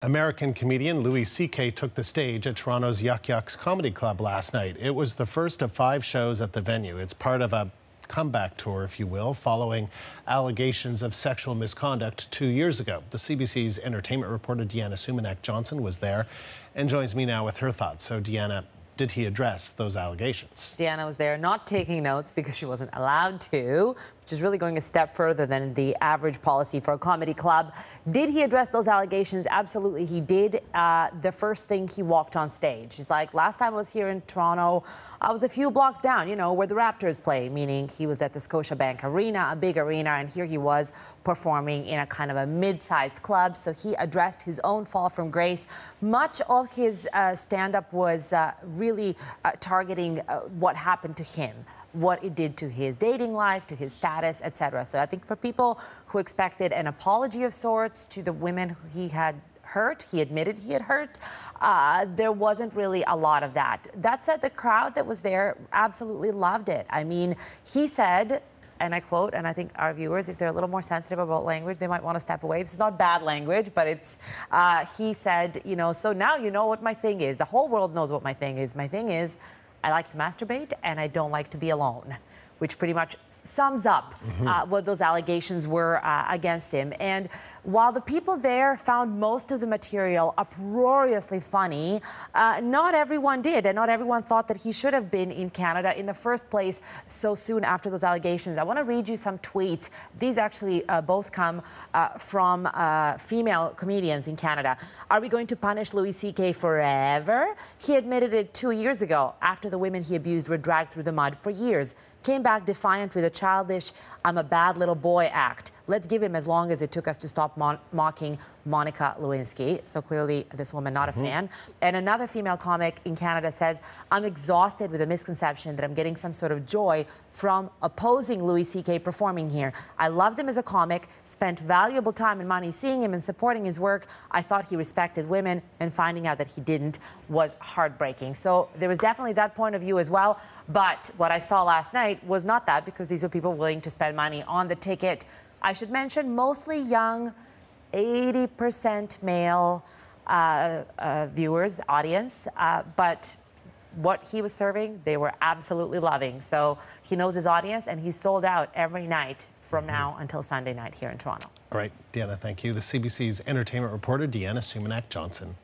American comedian Louis C.K. took the stage at Toronto's Yuck Yucks Comedy Club last night. It was the first of 5 shows at the venue. It's part of a comeback tour, if you will, following allegations of sexual misconduct 2 years ago. The CBC's entertainment reporter Deanna Sumanek-Johnson was there and joins me now with her thoughts. So, Deanna, did he address those allegations? Deanna was there not taking notes because she wasn't allowed to, which is really going a step further than the average policy for a comedy club. Did he address those allegations? Absolutely, he did. The first thing he walked on stage. He's like, last time I was here in Toronto, I was a few blocks down, you know, where the Raptors play, meaning he was at the Scotiabank Arena, a big arena, and here he was performing in a kind of a mid-sized club. So he addressed his own fall from grace. Much of his stand-up was really targeting what happened to him, what it did to his dating life, to his status, etc. So I think for people who expected an apology of sorts to the women who he had hurt, he admitted he had hurt, there wasn't really a lot of that. That said, the crowd that was there absolutely loved it. I mean, he said, and I quote, and I think our viewers, if they're a little more sensitive about language, they might want to step away. This is not bad language, but it's, he said, you know, so now you know what my thing is. The whole world knows what my thing is. My thing is, I like to masturbate and I don't like to be alone, which pretty much sums up what those allegations were against him. And while the people there found most of the material uproariously funny, not everyone did, and not everyone thought that he should have been in Canada in the first place so soon after those allegations. I want to read you some tweets. These actually both come from female comedians in Canada. Are we going to punish Louis C.K. forever? He admitted it 2 years ago after the women he abused were dragged through the mud for years. Came back defiant with a childish, I'm a bad little boy act. Let's give him as long as it took us to stop mocking Monica Lewinsky. So clearly this woman not a fan. And another female comic in Canada says, I'm exhausted with the misconception that I'm getting some sort of joy from opposing Louis C.K. performing here. I loved him as a comic, spent valuable time and money seeing him and supporting his work. I thought he respected women, and finding out that he didn't was heartbreaking. So there was definitely that point of view as well. But what I saw last night was not that, because these were people willing to spend money on the ticket. I should mention mostly young, 80% male viewers, audience, but what he was serving, they were absolutely loving. So he knows his audience, and he's sold out every night from now until Sunday night here in Toronto. All right, Deanna, thank you. The CBC's entertainment reporter, Deanna Sumanek-Johnson.